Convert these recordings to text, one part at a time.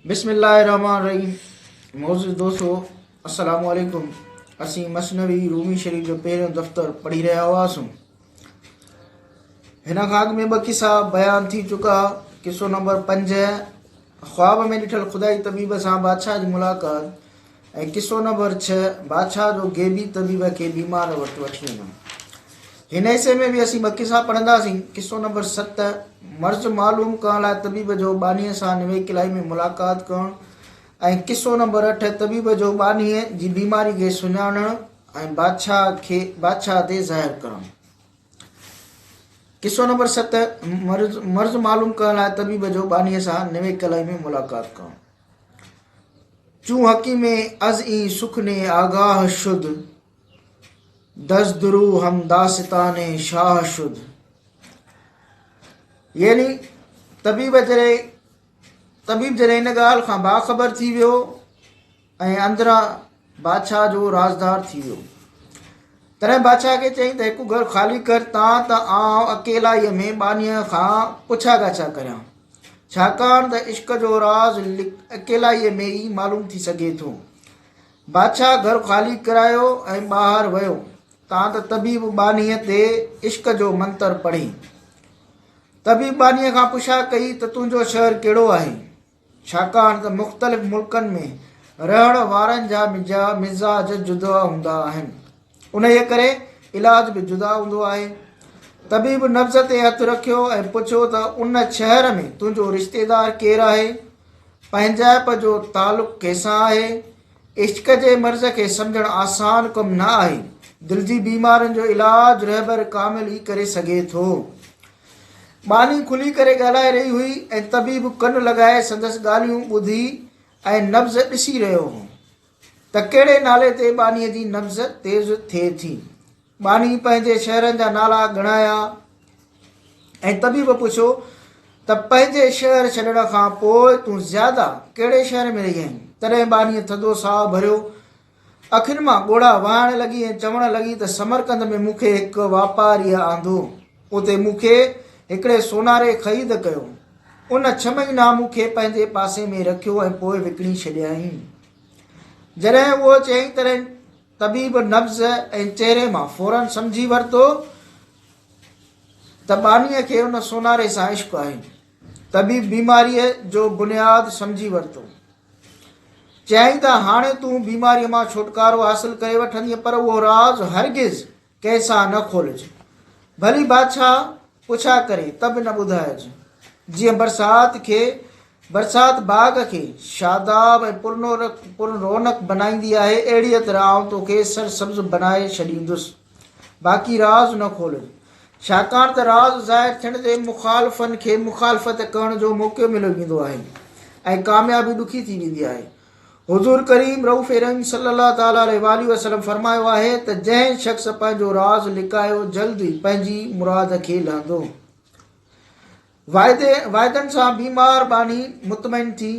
बिस्मिल्लाहिर्रहमानिर्रहीम। मौजूद दोस्तों अस्सलाम वालेकुम। असी मसनवी रूमी शरीफ जो पहिरियों दफ़्तर पढ़ी रहा हुआसीं। हिन खां अॻु में ॿ किसा बयान थी चुका। किसो नंबर 5 ख्वाब में ॾिठल खुदाई तबीब सां बादशाह जी मुलाक़ात, ऐं किसो नंबर 6 बादशाह जो गेबी तबीब खे बीमार वटि वठी वञणु। हिन हिसे में भी असीं ॿ किसा पढ़ंदासीं। किसो नंबर 7 मर्ज़ मालूम करण लाइ तबीब जो बानीअ सां नवे किलाई में मुलाक़ात करणु, ऐं किसो नंबर 8 तबीब जो बानीअ जी बीमारी खे सुञाणणु ऐं बादशाह ते ज़ाहिर करणु। किसो नंबर 7 मर्ज़ मालूम करण लाइ तबीब जो बानीअ सां नवे किलाई में मुलाक़ात करणु। चूं हकीमे अज़ ई सुखने आगाह शुद, दस्तरू हम दास्ताने शाह शुद। यानी तबीब जॾहिं इन ॻाल्हि खां बाख़बर थी वियो ऐं अंदरां बादशाह जो राज़दार थी वियो, तॾहिं बादशाह खे चई त हिकु घरु ख़ाली कर तां त आउं अकेलाईअ में बानीअ खां पुछा ॻाछा करियां, छाकाणि त इश्क जो राज़ अकेलाईअ में ई मालूम थी सघे थो। बादशाह घरु ख़ाली करायो ऐं ॿाहिरि वियो। तां त तबीब बानीअ ते इश्क जो मंत्र पढ़ी। तबीब बानीअ खां पुछा कई त तुंहिंजो शहर कहिड़ो आहे, छाकाणि त मुख़्तलिफ़ मुल्कनि में रहण वारनि जा मिज़ाज जुदा हूंदा आहिनि, उन जे करे इलाज बि जुदा हूंदो आहे। तबीब नब्ज़ ते हथु रखियो ऐं पुछियो त उन शहर में तुंहिंजो रिश्तेदार केरु आहे, पंहिंजाइप जो तालुक़ कंहिंसां आहे। इश्क जे मर्ज़ खे सम्झणु आसान कमु न आहे। दिलि जी बीमारियुनि जो इलाज रहबर कामिल ई करे सघे थो। बानी खुली करे ॻाल्हाए रही हुई ऐं तबीब कन लॻाए संदसि ॻाल्हियूं ॿुधी ऐं नब्ज़ ॾिसी रहियो हो त कहिड़े नाले ते बानीअ जी नब्ज़ तेज़ थिए थी। बानी पंहिंजे शहरनि जा नाला ॻणाया ऐं तबीब पुछियो त पंहिंजे शहर छॾण खां पोइ तूं ज़्यादा कहिड़े शहर में रही आहीं। तॾहिं बानीअ थधो साहु भरियो, अखियुनि मां ॻोढ़ा वहण लॻी ऐं चवणु लॻी त समरकंद में मूंखे हिकु वापारीअ आंदो, उते मूंखे हिकिड़े सोनारे ख़रीद कयो। उन 6 महीना मूंखे पंहिंजे पासे में रखियो ऐं पोइ विकिणी छॾियईं। जॾहिं उहो चयईं तॾहिं तबीब नब्ज़ ऐं चहिरे मां फौरन सम्झी वरितो त बानीअ खे उन सोनारे सां इश्क आहे। तबीब बीमारीअ जो बुनियादु सम्झी वरितो। चयईं त हाणे तूं बीमारीअ मां छुटकारो हासिल करे वठंदीअ, पर उहो राज़ हरगिज़ कंहिंसां न खोलिज। भली बादशाह पुछा करे त बि न ॿुधाइज। जीअं बरसाति बाग़ खे शादाब ऐं पुररौनक बनाईंदी आहे, अहिड़ीअ तरह आउं तोखे सरसब्ज़ बनाए छॾींदुसि। बाक़ी राज़ न खोलिज, छाकाणि त राज़ ज़ाहिर थियण ते मुख़ालिफ़नि खे मुख़ालिफ़त करण जो मौक़ो मिली वेंदो आहे ऐं कामयाबी ॾुखी थी वेंदी आहे। हुज़ूर करीम रऊफ़ रहीम सल्लल्लाहु ताला अलैहि वसल्लम फरमायो आहे त जंहिं शख़्स पंहिंजो राज़ लिकायो जल्द ई पंहिंजी मुराद खे लहंदो। वाइदनि सां बीमार बानी मुतमइन थी।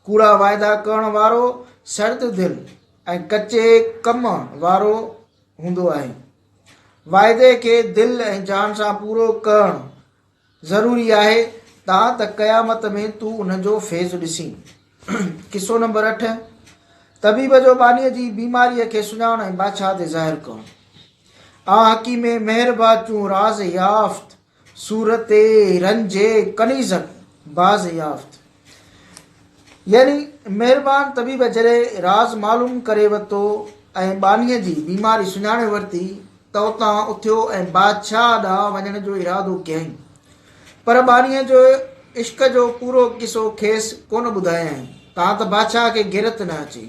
कूड़ा वाइदा करण वारो सर्द दिलि ऐं कचे कम वारो हूंदो आहे। वाइदे खे दिलि ऐं जान सां पूरो करणु ज़रूरी आहे, तां त क़यामत में तूं उनजो फैज़ ॾिसी। किसो नंबर 8 तबीब जो बानीअ जी बीमारीअ खे सुञाणणु ऐं बादशाह ते ज़ाहिर करणु। हकीमे मेहरबा चूं राज़ याफ़्त सूरते रंजे कनीज़क बाज़ याफ़्त। यानी महिरबान तबीब जॾहिं राज़ मालूम करे वरितो ऐं बानीअ जी बीमारी सुञाणे वरिती त उतां उथियो ऐं बादशाह ॾांहुं वञण जो इरादो कयईं, पर बानीअ जो इश्क जो पूरो किसो खेसि कोन ॿुधायईं। तां त बादशाह खे गिरत न अचे।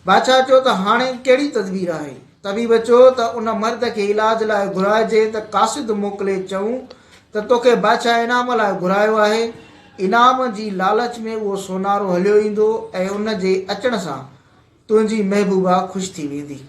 बादशाह चयो त हाणे कहिड़ी तदबीर आहे। तबीब चयो त उन मर्द खे इलाज लाइ घुराइजे त कासिद मोकिले चऊं त तोखे बादशाह इनाम लाइ घुरायो आहे। इनाम जी लालच में उहो सोनारो हलियो ईंदो ऐं उन जे अचण सां तुंहिंजी महबूबा ख़ुशि थी वेंदी।